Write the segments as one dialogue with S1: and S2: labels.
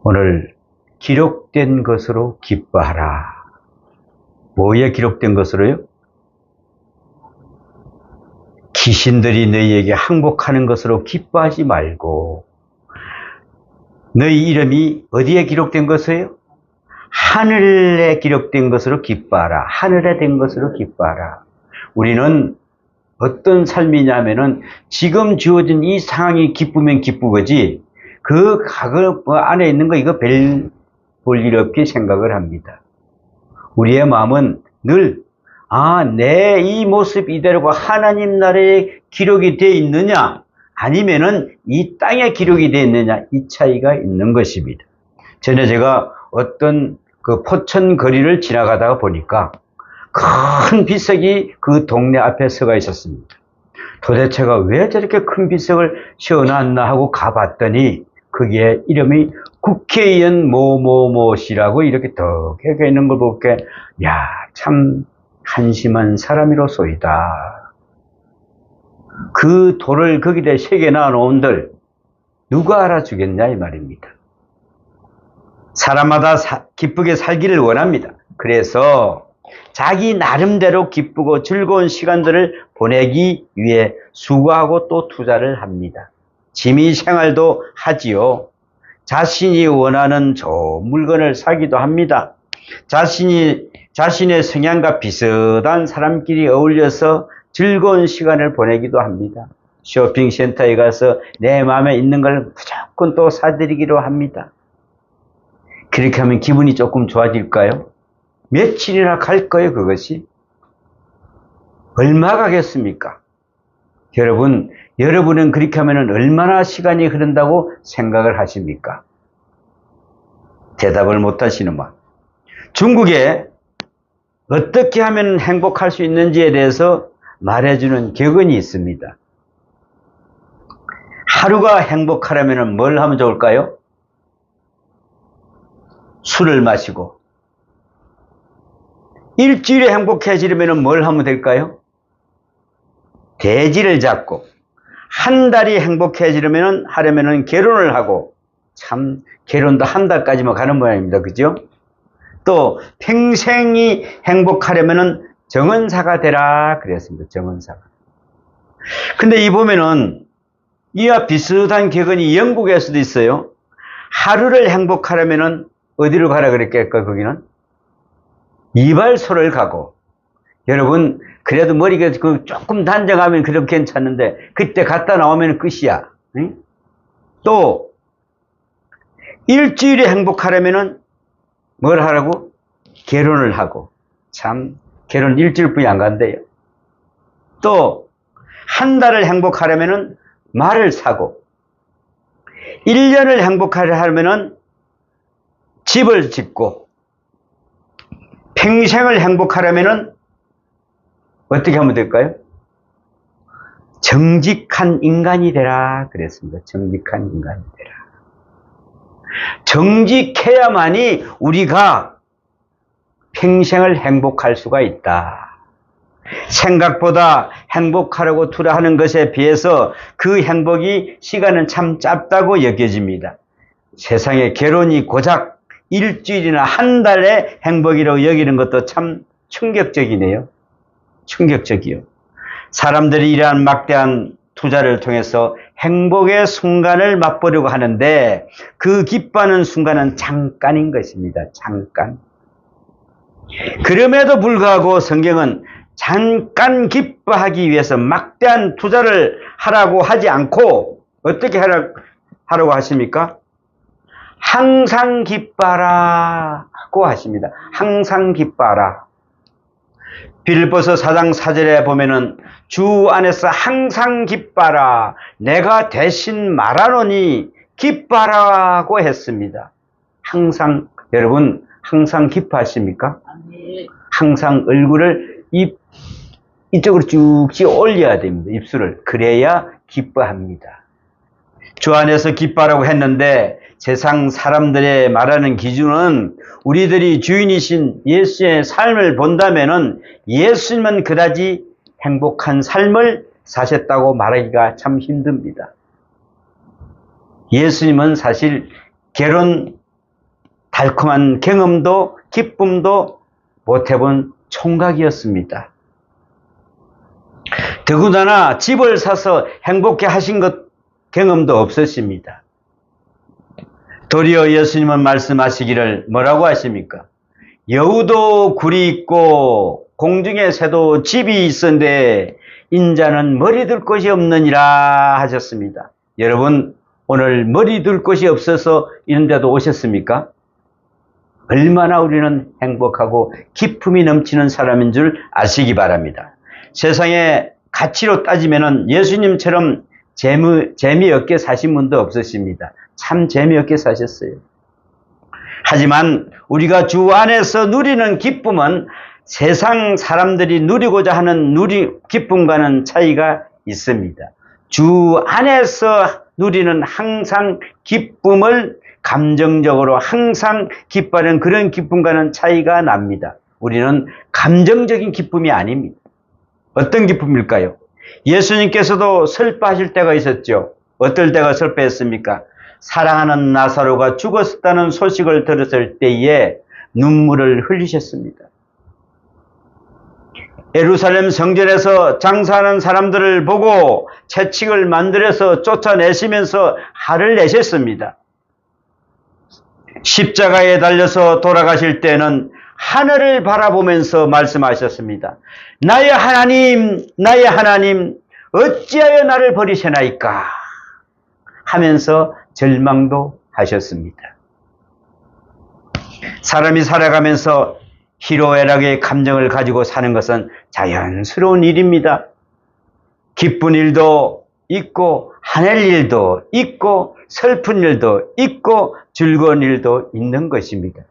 S1: 오늘 기록된 것으로 기뻐하라. 뭐에 기록된 것으로요? 귀신들이 너희에게 항복하는 것으로 기뻐하지 말고, 너희 이름이 어디에 기록된 것이에요? 하늘에 기록된 것으로 기뻐하라. 하늘에 된 것으로 기뻐하라. 우리는 어떤 삶이냐면은 지금 주어진 이 상황이 기쁘면 기쁘거지, 그 안에 있는 거 이거 별 볼 일 없게 생각을 합니다. 우리의 마음은 늘 내 이 모습 이대로가 하나님 나라에 기록이 되어 있느냐, 아니면은 이 땅에 기록이 되어 있느냐, 이 차이가 있는 것입니다. 전에 제가 어떤 그 포천 거리를 지나가다가 보니까 큰 비석이 그 동네 앞에 서가 있었습니다. 도대체가 왜 저렇게 큰 비석을 세워놨나 하고 가봤더니 거기에 이름이 국회의원 뭐뭐뭐씨라고 이렇게 더 적혀 있는 걸 볼게, 참 한심한 사람이로소이다. 그 돌을 거기다 새겨놔 놓은들 누가 알아주겠냐 이 말입니다. 사람마다 기쁘게 살기를 원합니다. 그래서 자기 나름대로 기쁘고 즐거운 시간들을 보내기 위해 수고하고 또 투자를 합니다. 취미생활도 하지요. 자신이 원하는 좋은 물건을 사기도 합니다. 자신의 성향과 비슷한 사람끼리 어울려서 즐거운 시간을 보내기도 합니다. 쇼핑센터에 가서 내 마음에 있는 걸 무조건 또 사드리기로 합니다. 그렇게 하면 기분이 조금 좋아질까요? 며칠이나 갈 거예요, 그것이? 얼마 가겠습니까? 여러분은 그렇게 하면 얼마나 시간이 흐른다고 생각을 하십니까? 대답을 못 하시는만. 중국에 어떻게 하면 행복할 수 있는지에 대해서 말해주는 격언이 있습니다. 하루가 행복하려면 뭘 하면 좋을까요? 술을 마시고. 일주일에 행복해지려면 뭘 하면 될까요? 대지를 잡고. 한 달이 행복해지려면 결혼을 하고, 참 결혼도 한 달까지만 가는 모양입니다. 그죠? 또 평생이 행복하려면 정은사가 되라 그랬습니다. 정은사가. 근데 이 보면은 이와 비슷한 격언이 영국에서도 있어요. 하루를 행복하려면 어디로 가라 그랬겠까? 거기는 이발소를 가고. 여러분, 그래도 머리가 조금 단정하면 그렇게 괜찮은데 그때 갔다 나오면 끝이야. 응? 또 일주일에 행복하려면 뭘 하라고? 결혼을 하고. 참 결혼 일주일뿐이 안 간대요. 또 한 달을 행복하려면 말을 사고, 1년을 행복하려면 집을 짓고, 평생을 행복하려면 어떻게 하면 될까요? 정직한 인간이 되라 그랬습니다. 정직한 인간이 되라. 정직해야만이 우리가 평생을 행복할 수가 있다. 생각보다 행복하려고 투자하는 것에 비해서 그 행복이 시간은 참 짧다고 여겨집니다. 세상에 결혼이 고작 일주일이나 한 달의 행복이라고 여기는 것도 참 충격적이네요. 충격적이요. 사람들이 이러한 막대한 투자를 통해서 행복의 순간을 맛보려고 하는데 그 기뻐하는 순간은 잠깐인 것입니다. 잠깐. 그럼에도 불구하고 성경은 잠깐 기뻐하기 위해서 막대한 투자를 하라고 하지 않고 어떻게 하라고 하십니까? 항상 기뻐하라고 하십니다. 항상 기뻐하라. 빌립보서 4장 4절에 보면은 주 안에서 항상 기뻐하라. 내가 대신 말하노니 기뻐하라고 했습니다. 항상, 여러분, 항상 기뻐하십니까? 항상 얼굴을 이쪽으로 쭉쭉 올려야 됩니다. 입술을. 그래야 기뻐합니다. 주 안에서 기뻐하라고 했는데 세상 사람들의 말하는 기준은 우리들이 주인이신 예수의 삶을 본다면은 예수님은 그다지 행복한 삶을 사셨다고 말하기가 참 힘듭니다. 예수님은 사실 결혼 달콤한 경험도 기쁨도 못 해본 총각이었습니다. 더군다나 집을 사서 행복해 하신 것 경험도 없으십니다. 도리어 예수님은 말씀하시기를 뭐라고 하십니까? 여우도 굴이 있고 공중의 새도 집이 있은데 인자는 머리 둘 곳이 없느니라 하셨습니다. 여러분, 오늘 머리 둘 곳이 없어서 이런 데도 오셨습니까? 얼마나 우리는 행복하고 기쁨이 넘치는 사람인 줄 아시기 바랍니다. 세상에 가치로 따지면은 예수님처럼 재미없게 사신 분도 없으십니다. 참 재미없게 사셨어요. 하지만 우리가 주 안에서 누리는 기쁨은 세상 사람들이 누리고자 하는 기쁨과는 차이가 있습니다. 주 안에서 누리는 항상 기쁨을 감정적으로 항상 기뻐하는 그런 기쁨과는 차이가 납니다. 우리는 감정적인 기쁨이 아닙니다. 어떤 기쁨일까요? 예수님께서도 슬퍼하실 때가 있었죠. 어떨 때가 슬퍼했습니까? 사랑하는 나사로가 죽었다는 소식을 들었을 때에 눈물을 흘리셨습니다. 예루살렘 성전에서 장사하는 사람들을 보고 채찍을 만들어서 쫓아내시면서 화를 내셨습니다. 십자가에 달려서 돌아가실 때는 하늘을 바라보면서 말씀하셨습니다. 나의 하나님, 나의 하나님, 어찌하여 나를 버리시나이까 하면서 절망도 하셨습니다. 사람이 살아가면서 희로애락의 감정을 가지고 사는 것은 자연스러운 일입니다. 기쁜 일도 있고 화낼 일도 있고 슬픈 일도 있고 즐거운 일도 있는 것입니다.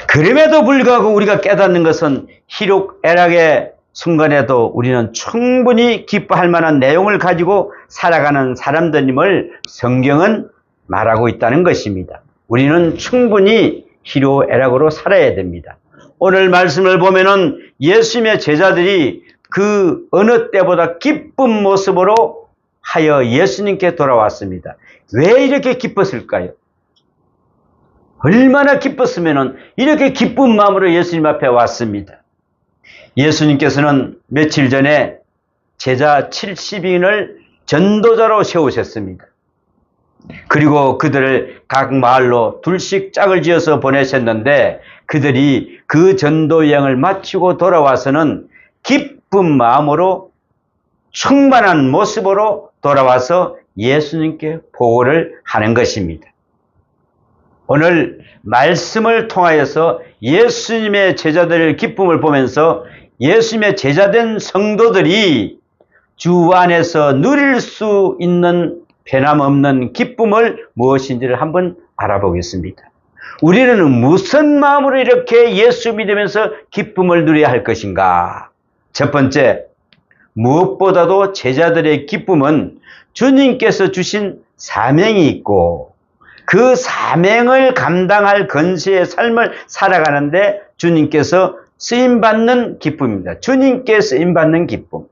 S1: 그럼에도 불구하고 우리가 깨닫는 것은 희록애락의 순간에도 우리는 충분히 기뻐할 만한 내용을 가지고 살아가는 사람들임을 성경은 말하고 있다는 것입니다. 우리는 충분히 희로애락으로 살아야 됩니다. 오늘 말씀을 보면은 예수님의 제자들이 그 어느 때보다 기쁜 모습으로 하여 예수님께 돌아왔습니다. 왜 이렇게 기뻤을까요? 얼마나 기뻤으면은 이렇게 기쁜 마음으로 예수님 앞에 왔습니다. 예수님께서는 며칠 전에 제자 70인을 전도자로 세우셨습니다. 그리고 그들을 각 마을로 둘씩 짝을 지어서 보내셨는데 그들이 그 전도 여행을 마치고 돌아와서는 기쁜 마음으로 충만한 모습으로 돌아와서 예수님께 보고를 하는 것입니다. 오늘 말씀을 통하여서 예수님의 제자들의 기쁨을 보면서 예수님의 제자된 성도들이 주 안에서 누릴 수 있는 변함없는 기쁨을 무엇인지를 한번 알아보겠습니다. 우리는 무슨 마음으로 이렇게 예수 믿으면서 기쁨을 누려야 할 것인가? 첫 번째, 무엇보다도 제자들의 기쁨은 주님께서 주신 사명이 있고 그 사명을 감당할 건세의 삶을 살아가는데 주님께서 쓰임받는 기쁨입니다. 주님께 쓰임받는 기쁨.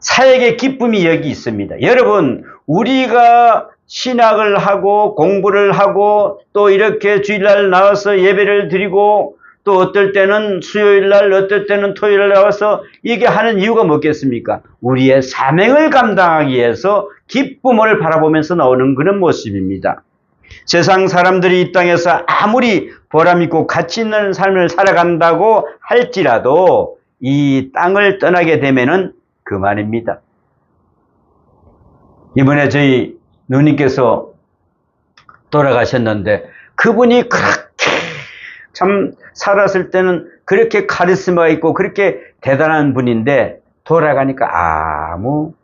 S1: 사역의 기쁨이 여기 있습니다. 여러분, 우리가 신학을 하고 공부를 하고 또 이렇게 주일날 나와서 예배를 드리고 또 어떨 때는 수요일날 어떨 때는 토요일날 나와서 이게 하는 이유가 뭐겠습니까? 우리의 사명을 감당하기 위해서 기쁨을 바라보면서 나오는 그런 모습입니다. 세상 사람들이 이 땅에서 아무리 보람있고 가치 있는 삶을 살아간다고 할지라도 이 땅을 떠나게 되면은 그만입니다. 이번에 저희 누님께서 돌아가셨는데 그분이 그렇게 참 살았을 때는 그렇게 카리스마가 있고 그렇게 대단한 분인데 돌아가니까 아무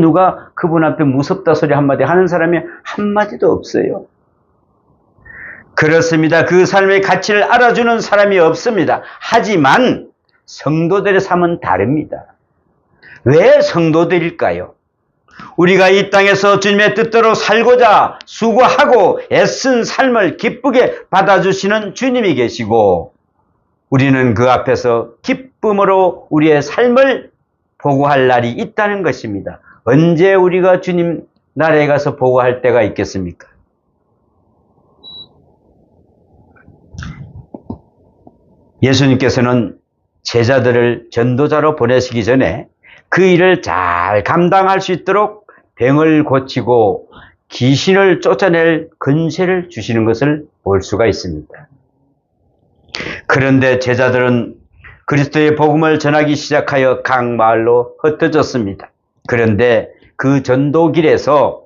S1: 누가 그분 앞에 무섭다 소리 한마디 하는 사람이 한마디도 없어요. 그렇습니다. 그 삶의 가치를 알아주는 사람이 없습니다. 하지만 성도들의 삶은 다릅니다. 왜 성도들일까요? 우리가 이 땅에서 주님의 뜻대로 살고자 수고하고 애쓴 삶을 기쁘게 받아주시는 주님이 계시고 우리는 그 앞에서 기쁨으로 우리의 삶을 보고할 날이 있다는 것입니다. 언제 우리가 주님 나라에 가서 보고할 때가 있겠습니까? 예수님께서는 제자들을 전도자로 보내시기 전에 그 일을 잘 감당할 수 있도록 병을 고치고 귀신을 쫓아낼 권세를 주시는 것을 볼 수가 있습니다. 그런데 제자들은 그리스도의 복음을 전하기 시작하여 각 마을로 흩어졌습니다. 그런데 그 전도길에서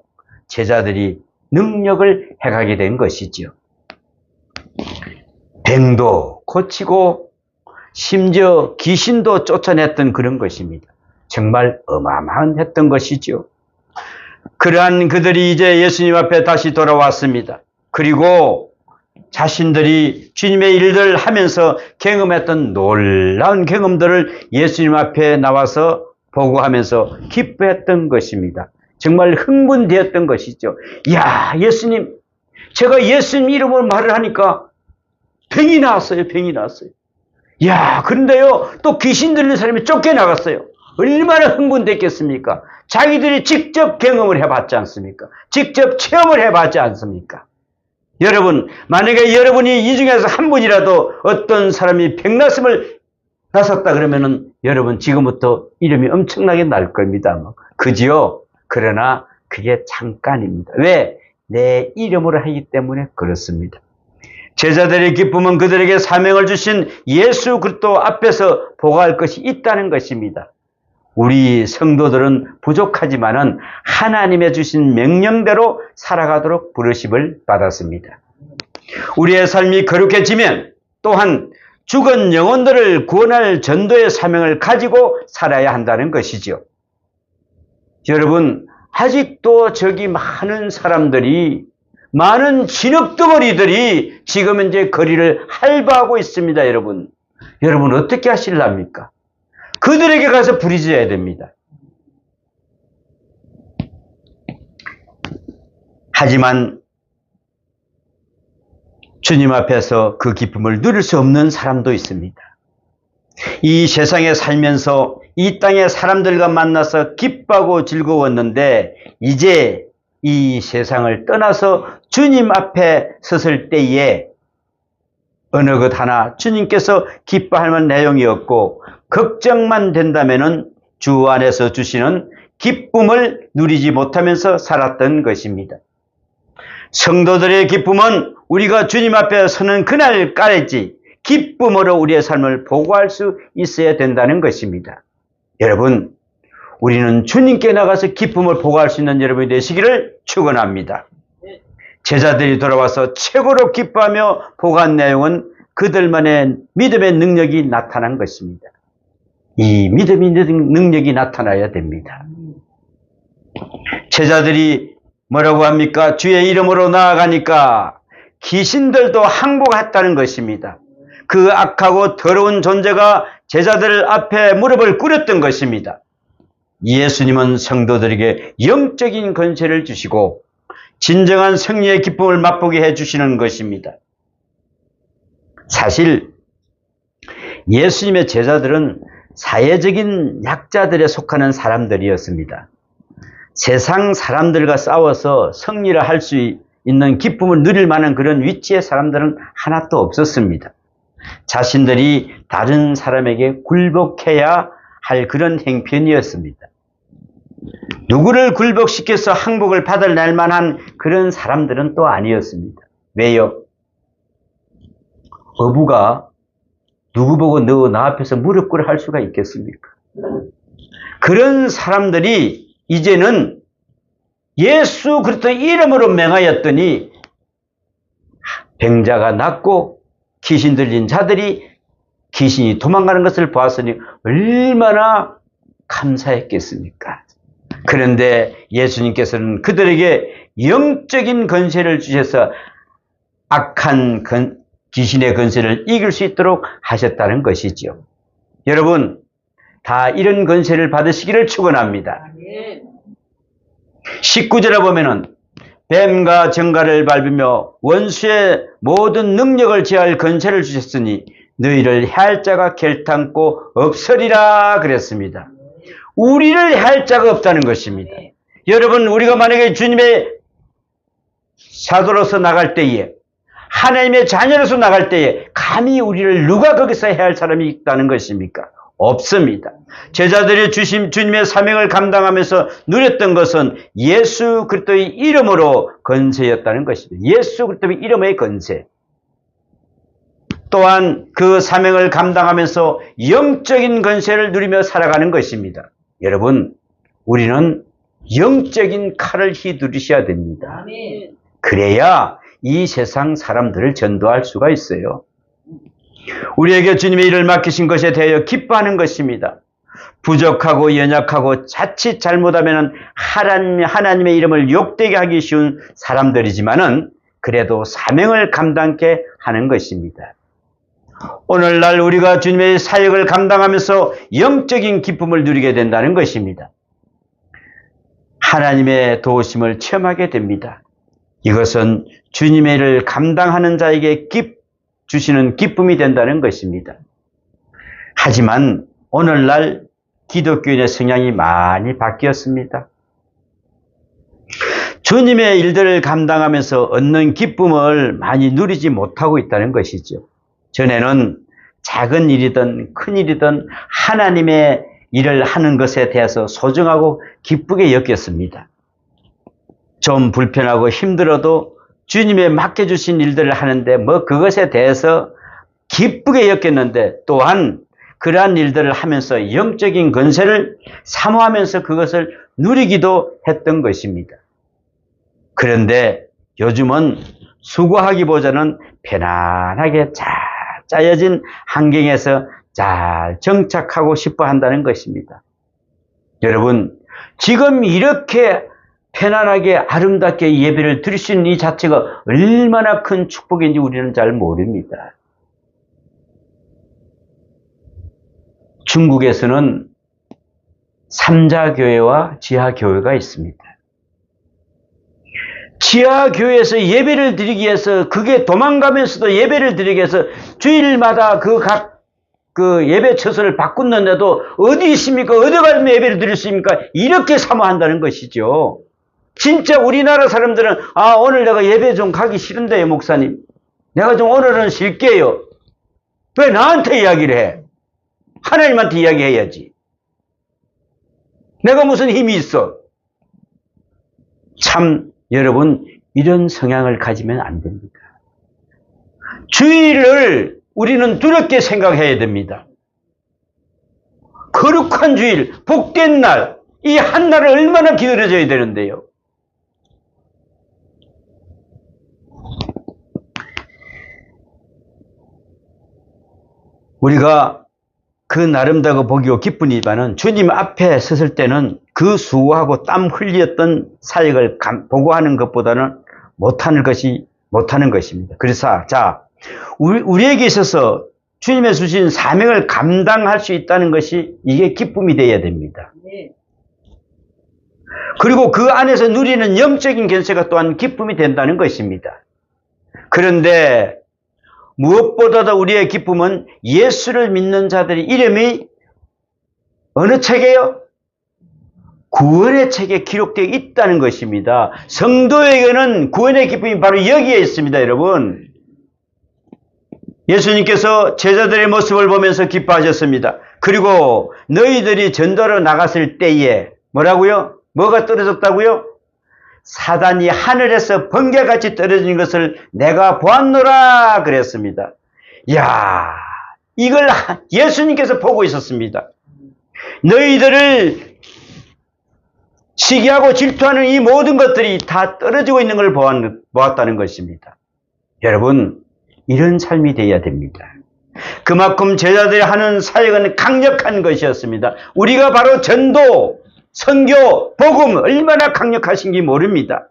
S1: 제자들이 능력을 행하게 된 것이죠. 병도 고치고 심지어 귀신도 쫓아냈던 그런 것입니다. 정말 어마어마한 했던 것이죠. 그러한 그들이 이제 예수님 앞에 다시 돌아왔습니다. 그리고 자신들이 주님의 일들을 하면서 경험했던 놀라운 경험들을 예수님 앞에 나와서 보고하면서 기뻐했던 것입니다. 정말 흥분되었던 것이죠. 야, 예수님, 제가 예수님 이름으로 말을 하니까 병이 나왔어요. 병이 나왔어요. 야, 그런데요, 또 귀신 들리는 사람이 쫓겨나갔어요. 얼마나 흥분됐겠습니까? 자기들이 직접 경험을 해봤지 않습니까? 직접 체험을 해봤지 않습니까? 여러분, 만약에 여러분이 이 중에서 한 분이라도 어떤 사람이 병났음을 나섰다 그러면은 여러분 지금부터 이름이 엄청나게 날 겁니다. 그지요? 그러나 그게 잠깐입니다. 왜? 내 이름으로 하기 때문에 그렇습니다. 제자들의 기쁨은 그들에게 사명을 주신 예수 그리스도 앞에서 보고할 것이 있다는 것입니다. 우리 성도들은 부족하지만은 하나님의 주신 명령대로 살아가도록 부르심을 받았습니다. 우리의 삶이 거룩해지면 또한 죽은 영혼들을 구원할 전도의 사명을 가지고 살아야 한다는 것이죠. 여러분, 아직도 저기 많은 사람들이, 많은 진흙덩어리들이 지금 이제 거리를 할바하고 있습니다, 여러분. 여러분, 어떻게 하실랍니까? 그들에게 가서 부르짖어야 됩니다. 하지만 주님 앞에서 그 기쁨을 누릴 수 없는 사람도 있습니다. 이 세상에 살면서 이 땅의 사람들과 만나서 기뻐하고 즐거웠는데 이제 이 세상을 떠나서 주님 앞에 섰을 때에 어느 것 하나 주님께서 기뻐할 만한 내용이 없고 걱정만 된다면은 주 안에서 주시는 기쁨을 누리지 못하면서 살았던 것입니다. 성도들의 기쁨은 우리가 주님 앞에 서는 그날까지 기쁨으로 우리의 삶을 보고할 수 있어야 된다는 것입니다. 여러분, 우리는 주님께 나가서 기쁨을 보고할 수 있는 여러분이 되시기를 축원합니다. 제자들이 돌아와서 최고로 기뻐하며 보고한 내용은 그들만의 믿음의 능력이 나타난 것입니다. 이 믿음의 능력이 나타나야 됩니다. 제자들이 뭐라고 합니까? 주의 이름으로 나아가니까 귀신들도 항복했다는 것입니다. 그 악하고 더러운 존재가 제자들 앞에 무릎을 꿇었던 것입니다. 예수님은 성도들에게 영적인 권세를 주시고 진정한 승리의 기쁨을 맛보게 해주시는 것입니다. 사실 예수님의 제자들은 사회적인 약자들에 속하는 사람들이었습니다. 세상 사람들과 싸워서 승리를 할 수 있는 기쁨을 누릴 만한 그런 위치의 사람들은 하나도 없었습니다. 자신들이 다른 사람에게 굴복해야 할 그런 행편이었습니다. 누구를 굴복시켜서 항복을 받아낼 만한 그런 사람들은 또 아니었습니다. 왜요? 어부가 누구 보고 너 나 앞에서 무릎 꿇어 할 수가 있겠습니까? 그런 사람들이 이제는 예수 그리스도 이름으로 맹하였더니 병자가 낫고 귀신 들린 자들이 귀신이 도망가는 것을 보았으니 얼마나 감사했겠습니까? 그런데 예수님께서는 그들에게 영적인 권세를 주셔서 악한 귀신의 권세를 이길 수 있도록 하셨다는 것이죠. 여러분, 다 이런 권세를 받으시기를 축원합니다. 19절에 보면은 뱀과 정갈을 밟으며 원수의 모든 능력을 제할 권세를 주셨으니 너희를 해할 자가 결탄코 없으리라 그랬습니다. 우리를 해할 자가 없다는 것입니다. 여러분, 우리가 만약에 주님의 사도로서 나갈 때에 하나님의 자녀로서 나갈 때에 감히 우리를 누가 거기서 해야 할 사람이 있다는 것입니까? 없습니다. 제자들이 주님의 사명을 감당하면서 누렸던 것은 예수 그리스도의 이름으로 건세였다는 것입니다. 예수 그리스도의 이름의 건세. 또한 그 사명을 감당하면서 영적인 건세를 누리며 살아가는 것입니다. 여러분, 우리는 영적인 칼을 휘두르셔야 됩니다. 그래야 이 세상 사람들을 전도할 수가 있어요. 우리에게 주님의 일을 맡기신 것에 대하여 기뻐하는 것입니다. 부족하고 연약하고 자칫 잘못하면 하나님의 이름을 욕되게 하기 쉬운 사람들이지만은 그래도 사명을 감당케 하는 것입니다. 오늘날 우리가 주님의 사역을 감당하면서 영적인 기쁨을 누리게 된다는 것입니다. 하나님의 도우심을 체험하게 됩니다. 이것은 주님의 일을 감당하는 자에게 주시는 기쁨이 된다는 것입니다. 하지만 오늘날 기독교인의 성향이 많이 바뀌었습니다. 주님의 일들을 감당하면서 얻는 기쁨을 많이 누리지 못하고 있다는 것이죠. 전에는 작은 일이든 큰 일이든 하나님의 일을 하는 것에 대해서 소중하고 기쁘게 여겼습니다. 좀 불편하고 힘들어도 주님의 맡겨주신 일들을 하는데 그것에 대해서 기쁘게 여겼는데 또한 그러한 일들을 하면서 영적인 건세를 사모하면서 그것을 누리기도 했던 것입니다. 그런데 요즘은 수고하기보다는 편안하게 잘 짜여진 환경에서 잘 정착하고 싶어 한다는 것입니다. 여러분, 지금 이렇게 편안하게 아름답게 예배를 드릴 수 있는 이 자체가 얼마나 큰 축복인지 우리는 잘 모릅니다. 중국에서는 삼자교회와 지하교회가 있습니다. 지하교회에서 예배를 드리기 위해서 그게 도망가면서도 예배를 드리기 위해서 주일마다 그 예배 처소를 바꾸는데도 어디 있습니까? 어디 가면 예배를 드릴 수 있습니까? 이렇게 사모한다는 것이죠. 진짜 우리나라 사람들은 오늘 내가 예배 좀 가기 싫은데요, 목사님. 내가 좀 오늘은 쉴게요. 왜 나한테 이야기를 해? 하나님한테 이야기해야지. 내가 무슨 힘이 있어? 참 여러분, 이런 성향을 가지면 안 됩니다. 주일을 우리는 두렵게 생각해야 됩니다. 거룩한 주일, 복된 날, 이 한 날을 얼마나 기다려져야 되는데요. 우리가 그 나름대로 보기고 기쁘니만은 주님 앞에 섰을 때는 그 수고하고 땀 흘렸던 사역을 보고하는 것보다는 못하는 것입니다. 그래서 우리에게 있어서 주님의 주신 사명을 감당할 수 있다는 것이 이게 기쁨이 되어야 됩니다. 그리고 그 안에서 누리는 영적인 견세가 또한 기쁨이 된다는 것입니다. 그런데 무엇보다도 우리의 기쁨은 예수를 믿는 자들의 이름이 어느 책에요? 구원의 책에 기록되어 있다는 것입니다. 성도에게는 구원의 기쁨이 바로 여기에 있습니다, 여러분. 예수님께서 제자들의 모습을 보면서 기뻐하셨습니다. 그리고 너희들이 전도로 나갔을 때에 뭐라고요? 뭐가 떨어졌다고요? 사단이 하늘에서 번개같이 떨어진 것을 내가 보았노라 그랬습니다. 이야, 이걸 예수님께서 보고 있었습니다. 너희들을 시기하고 질투하는 이 모든 것들이 다 떨어지고 있는 걸 보았다는 것입니다. 여러분, 이런 삶이 되어야 됩니다. 그만큼 제자들이 하는 사역은 강력한 것이었습니다. 우리가 바로 전도, 선교, 복음 얼마나 강력하신지 모릅니다.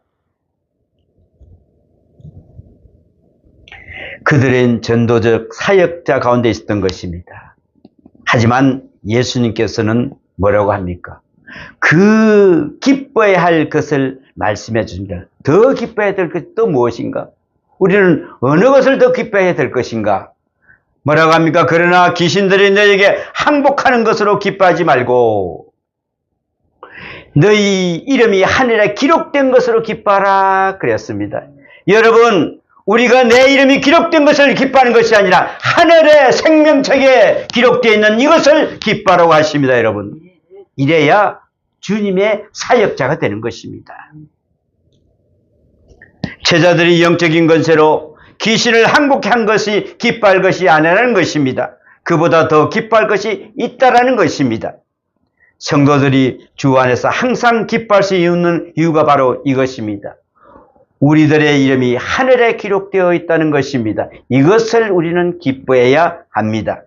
S1: 그들은 전도적 사역자 가운데 있었던 것입니다. 하지만 예수님께서는 뭐라고 합니까? 그 기뻐해야 할 것을 말씀해 주십니다. 더 기뻐해야 될 것이 또 무엇인가? 우리는 어느 것을 더 기뻐해야 될 것인가? 뭐라고 합니까? 그러나 귀신들이 너에게 항복하는 것으로 기뻐하지 말고 너희 이름이 하늘에 기록된 것으로 기뻐하라 그랬습니다. 여러분, 우리가 내 이름이 기록된 것을 기뻐하는 것이 아니라 하늘의 생명책에 기록되어 있는 이것을 기뻐하라고 하십니다, 여러분. 이래야 주님의 사역자가 되는 것입니다. 제자들이 영적인 권세로 귀신을 항복케 한 것이 기뻐할 것이 아니라는 것입니다. 그보다 더 기뻐할 것이 있다라는 것입니다. 성도들이 주 안에서 항상 기뻐할 수 있는 이유가 바로 이것입니다. 우리들의 이름이 하늘에 기록되어 있다는 것입니다. 이것을 우리는 기뻐해야 합니다.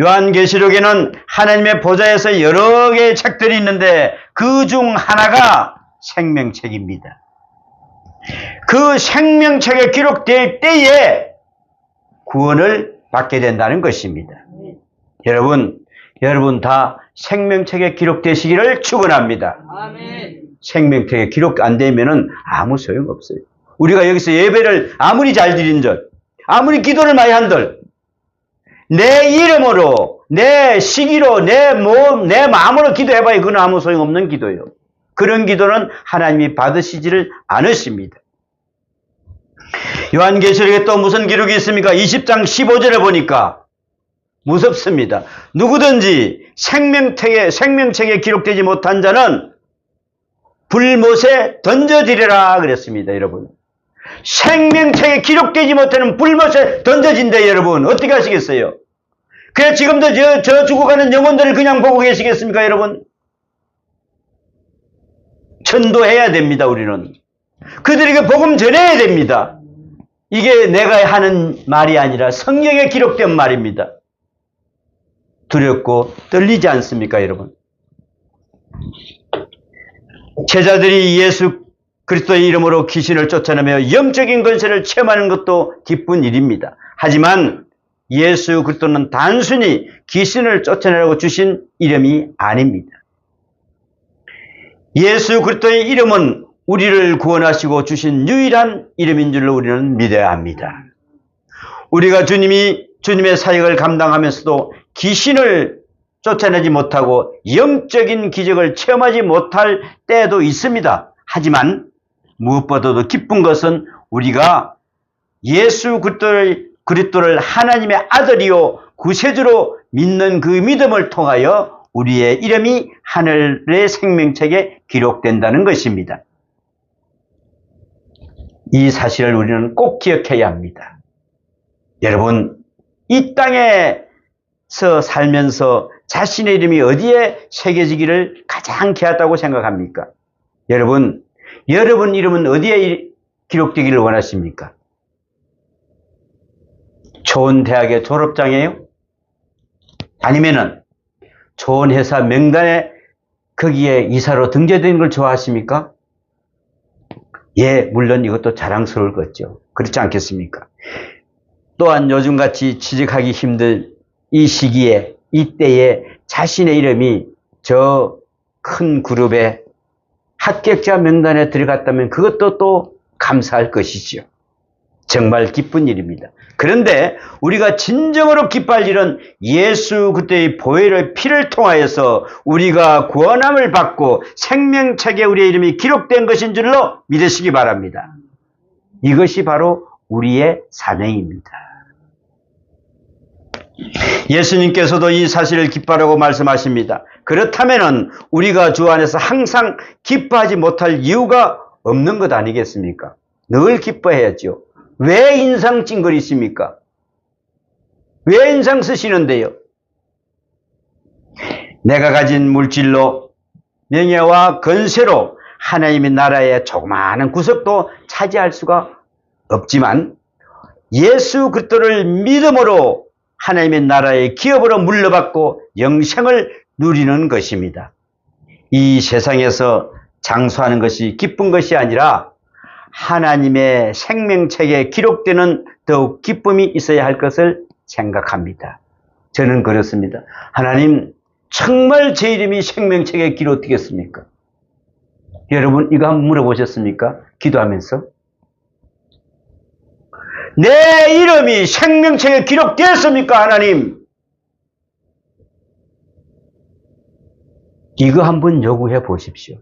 S1: 요한계시록에는 하나님의 보좌에서 여러 개의 책들이 있는데 그 중 하나가 생명책입니다. 그 생명책에 기록될 때에 구원을 받게 된다는 것입니다. 여러분 다 생명책에 기록되시기를 축원합니다.
S2: 아멘.
S1: 생명책에 기록 안 되면은 아무 소용 없어요. 우리가 여기서 예배를 아무리 잘 드린들, 아무리 기도를 많이 한들, 내 이름으로, 내 시기로, 내 마음으로 기도해봐야 그건 아무 소용 없는 기도예요. 그런 기도는 하나님이 받으시지를 않으십니다. 요한계시록에 또 무슨 기록이 있습니까? 20장 15절에 보니까 무섭습니다. 누구든지 생명책에 기록되지 못한 자는 불못에 던져지리라 그랬습니다, 여러분. 생명책에 기록되지 못하는 불못에 던져진다, 여러분. 어떻게 하시겠어요? 그래, 지금도 저 죽어가는 영혼들을 그냥 보고 계시겠습니까, 여러분? 전도해야 됩니다, 우리는. 그들에게 복음 전해야 됩니다. 이게 내가 하는 말이 아니라 성경에 기록된 말입니다. 두렵고 떨리지 않습니까, 여러분? 제자들이 예수 그리스도의 이름으로 귀신을 쫓아내며 영적인 권세를 체험하는 것도 기쁜 일입니다. 하지만 예수 그리스도는 단순히 귀신을 쫓아내라고 주신 이름이 아닙니다. 예수 그리스도의 이름은 우리를 구원하시고 주신 유일한 이름인 줄로 우리는 믿어야 합니다. 우리가 주님의 사역을 감당하면서도 귀신을 쫓아내지 못하고 영적인 기적을 체험하지 못할 때도 있습니다. 하지만 무엇보다도 기쁜 것은 우리가 예수 그리스도를 하나님의 아들이요 구세주로 믿는 그 믿음을 통하여 우리의 이름이 하늘의 생명책에 기록된다는 것입니다. 이 사실을 우리는 꼭 기억해야 합니다. 여러분, 이 땅에서 살면서 자신의 이름이 어디에 새겨지기를 가장 귀하다고 생각합니까? 여러분 이름은 어디에 기록되기를 원하십니까? 좋은 대학의 졸업장이에요? 아니면은 좋은 회사 명단에 거기에 이사로 등재된 걸 좋아하십니까? 예, 물론 이것도 자랑스러울 것죠. 그렇지 않겠습니까? 또한 요즘같이 취직하기 힘든 이 시기에, 이때에 자신의 이름이 저 큰 그룹의 합격자 명단에 들어갔다면 그것도 또 감사할 것이죠. 정말 기쁜 일입니다. 그런데 우리가 진정으로 기뻐할 일은 예수 그리스도의 보혈의 피를 통하여서 우리가 구원함을 받고 생명책에 우리의 이름이 기록된 것인 줄로 믿으시기 바랍니다. 이것이 바로 우리의 사명입니다. 예수님께서도 이 사실을 기뻐하라고 말씀하십니다. 그렇다면 우리가 주 안에서 항상 기뻐하지 못할 이유가 없는 것 아니겠습니까? 늘 기뻐해야죠. 왜 인상 찡그리십니까? 왜 인상 쓰시는데요? 내가 가진 물질로 명예와 권세로 하나님의 나라의 조그마한 구석도 차지할 수가 없지만 예수 그리스도를 믿음으로 하나님의 나라의 기업으로 물려받고 영생을 누리는 것입니다. 이 세상에서 장수하는 것이 기쁜 것이 아니라 하나님의 생명책에 기록되는 더욱 기쁨이 있어야 할 것을 생각합니다. 저는 그렇습니다. 하나님, 정말 제 이름이 생명책에 기록되겠습니까? 여러분 이거 한번 물어보셨습니까? 기도하면서. 내 이름이 생명책에 기록되었습니까, 하나님? 이거 한번 요구해 보십시오.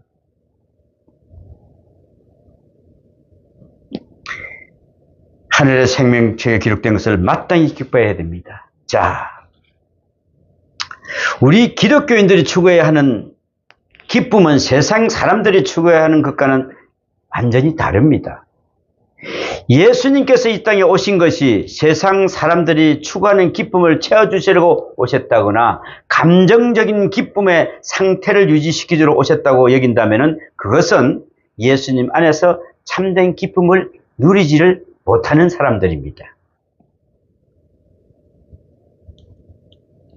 S1: 하늘의 생명책에 기록된 것을 마땅히 기뻐해야 됩니다. 자, 우리 기독교인들이 추구해야 하는 기쁨은 세상 사람들이 추구해야 하는 것과는 완전히 다릅니다. 예수님께서 이 땅에 오신 것이 세상 사람들이 추구하는 기쁨을 채워주시려고 오셨다거나 감정적인 기쁨의 상태를 유지시키도록 오셨다고 여긴다면 그것은 예수님 안에서 참된 기쁨을 누리지를 못하는 사람들입니다.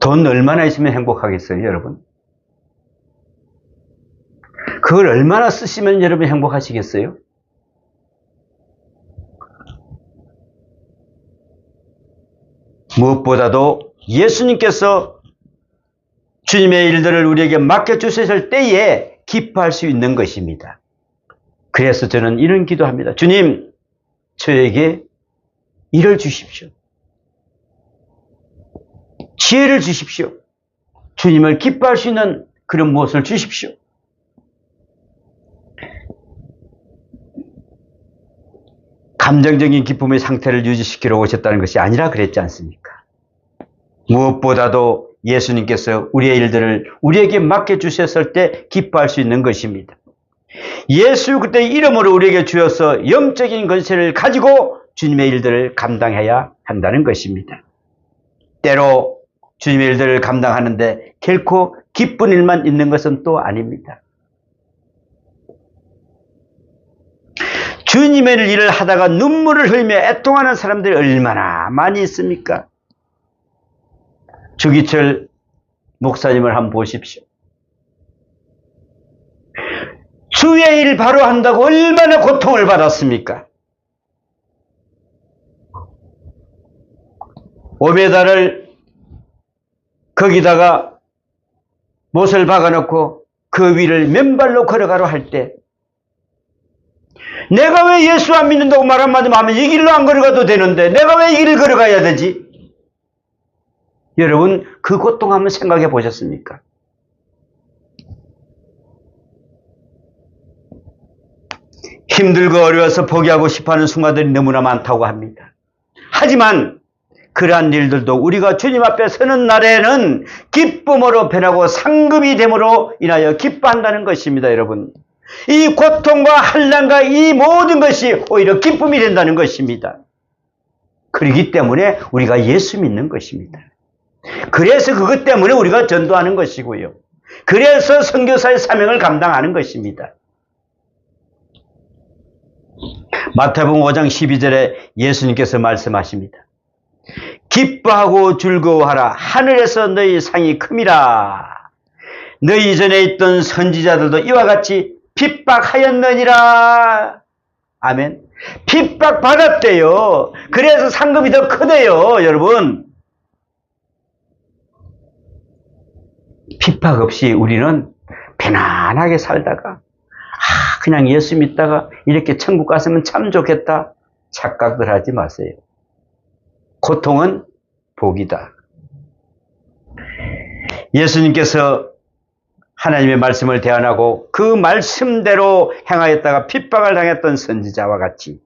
S1: 돈 얼마나 있으면 행복하겠어요, 여러분? 그걸 얼마나 쓰시면 여러분 행복하시겠어요? 무엇보다도 예수님께서 주님의 일들을 우리에게 맡겨주셨을 때에 기뻐할 수 있는 것입니다. 그래서 저는 이런 기도합니다. 주님, 저에게 일을 주십시오. 지혜를 주십시오. 주님을 기뻐할 수 있는 그런 무엇을 주십시오. 감정적인 기쁨의 상태를 유지시키려고 오셨다는 것이 아니라 그랬지 않습니까? 무엇보다도 예수님께서 우리의 일들을 우리에게 맡겨주셨을 때 기뻐할 수 있는 것입니다. 예수 그때의 이름으로 우리에게 주어서 영적인 권세를 가지고 주님의 일들을 감당해야 한다는 것입니다. 때로 주님의 일들을 감당하는데 결코 기쁜 일만 있는 것은 또 아닙니다. 주님의 일을 하다가 눈물을 흘리며 애통하는 사람들이 얼마나 많이 있습니까? 주기철 목사님을 한번 보십시오. 주의 일 바로 한다고 얼마나 고통을 받았습니까? 5m를 거기다가 못을 박아놓고 그 위를 맨발로 걸어가려 할 때 내가 왜 예수 안 믿는다고 말 한마디 하면 이 길로 안 걸어가도 되는데 내가 왜 이 길을 걸어가야 되지? 여러분 그 고통 한번 생각해 보셨습니까? 힘들고 어려워서 포기하고 싶어하는 순간들이 너무나 많다고 합니다. 하지만 그러한 일들도 우리가 주님 앞에 서는 날에는 기쁨으로 변하고 상급이 됨으로 인하여 기뻐한다는 것입니다. 여러분, 이 고통과 환난과 이 모든 것이 오히려 기쁨이 된다는 것입니다. 그렇기 때문에 우리가 예수 믿는 것입니다. 그래서 그것 때문에 우리가 전도하는 것이고요. 그래서 선교사의 사명을 감당하는 것입니다. 마태복음 5장 12절에 예수님께서 말씀하십니다. 기뻐하고 즐거워하라. 하늘에서 너희 상이 큼이라. 너희 이전에 있던 선지자들도 이와 같이 핍박하였느니라. 아멘. 핍박받았대요. 그래서 상급이 더 크대요. 여러분, 핍박 없이 우리는 편안하게 살다가 그냥 예수 믿다가 이렇게 천국 갔으면 참 좋겠다 착각들 하지 마세요. 고통은 복이다. 예수님께서 하나님의 말씀을 대안하고 그 말씀대로 행하였다가 핍박을 당했던 선지자와 같이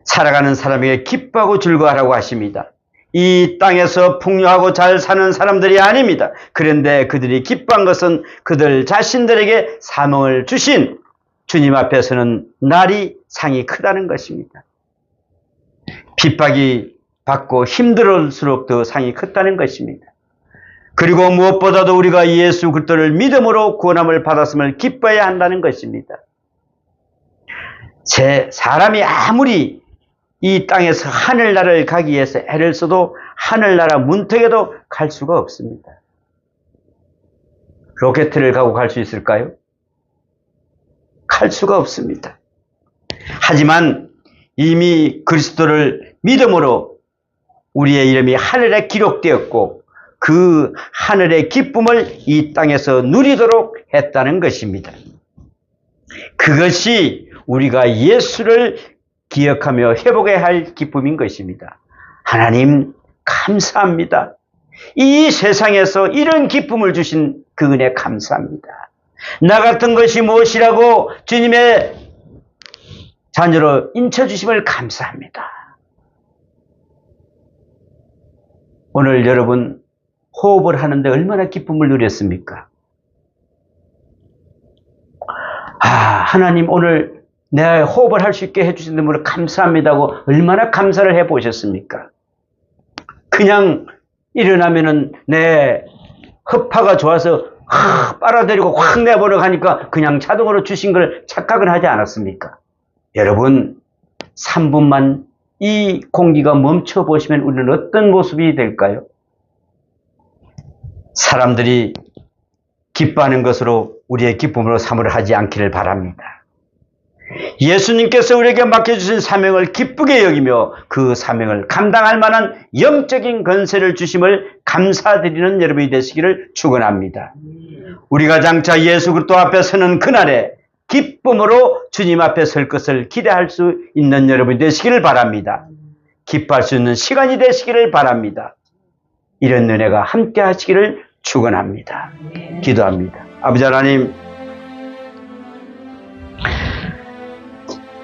S1: 살아가는 사람에게 기뻐하고 즐거워하라고 하십니다. 이 땅에서 풍요하고 잘 사는 사람들이 아닙니다. 그런데 그들이 기뻐한 것은 그들 자신들에게 사명을 주신 주님 앞에서는 날이 상이 크다는 것입니다. 핍박이 받고 힘들을수록 더 상이 컸다는 것입니다. 그리고 무엇보다도 우리가 예수 그리스도를 믿음으로 구원함을 받았음을 기뻐해야 한다는 것입니다. 사람이 아무리 이 땅에서 하늘나라를 가기 위해서 애를 써도 하늘나라 문턱에도 갈 수가 없습니다. 로켓을 가고 갈 수 있을까요? 갈 수가 없습니다. 하지만 이미 그리스도를 믿음으로 우리의 이름이 하늘에 기록되었고 그 하늘의 기쁨을 이 땅에서 누리도록 했다는 것입니다. 그것이 우리가 예수를 기억하며 회복해야 할 기쁨인 것입니다. 하나님 감사합니다. 이 세상에서 이런 기쁨을 주신 그 은혜 감사합니다. 나 같은 것이 무엇이라고 주님의 자녀로 인쳐주심을 감사합니다. 오늘 여러분 호흡을 하는데 얼마나 기쁨을 누렸습니까? 하나님 오늘 내 호흡을 할 수 있게 해주신 데문에 감사합니다고 얼마나 감사를 해보셨습니까? 그냥 일어나면은 내 허파가 좋아서 빨아들이고 확 내버려 가니까 그냥 자동으로 주신 걸 착각을 하지 않았습니까? 여러분 3분만 이 공기가 멈춰 보시면 우리는 어떤 모습이 될까요? 사람들이 기뻐하는 것으로 우리의 기쁨으로 삼으려 하지 않기를 바랍니다. 예수님께서 우리에게 맡겨주신 사명을 기쁘게 여기며 그 사명을 감당할 만한 영적인 권세를 주심을 감사드리는 여러분이 되시기를 축원합니다. 우리가 장차 예수 그리스도 앞에 서는 그날에 기쁨으로 주님 앞에 설 것을 기대할 수 있는 여러분이 되시기를 바랍니다. 기뻐할 수 있는 시간이 되시기를 바랍니다. 이런 은혜가 함께 하시기를 축원합니다. 기도합니다. 아버지 하나님,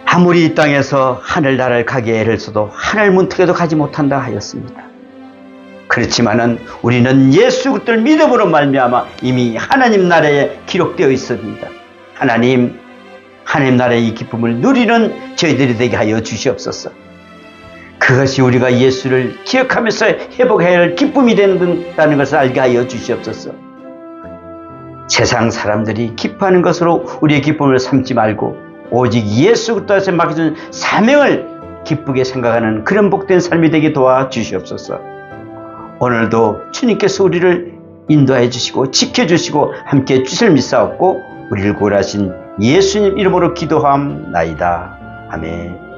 S1: 아무리 이 땅에서 하늘나라를 가게 애를 써도 하늘 문턱에도 가지 못한다 하였습니다. 그렇지만은 우리는 예수 그리스도를 믿음으로 말미암아 이미 하나님 나라에 기록되어 있습니다. 하나님 나라의 이 기쁨을 누리는 저희들이 되게 하여 주시옵소서. 그것이 우리가 예수를 기억하면서 회복해야 할 기쁨이 된다는 것을 알게 하여 주시옵소서. 세상 사람들이 기뻐하는 것으로 우리의 기쁨을 삼지 말고 오직 예수 그리스도에서 맡겨준 사명을 기쁘게 생각하는 그런 복된 삶이 되게 도와주시옵소서. 오늘도 주님께서 우리를 인도해 주시고 지켜주시고 함께해 주실 믿사옵고 우리를 구원하신 예수님 이름으로 기도함나이다. 아멘.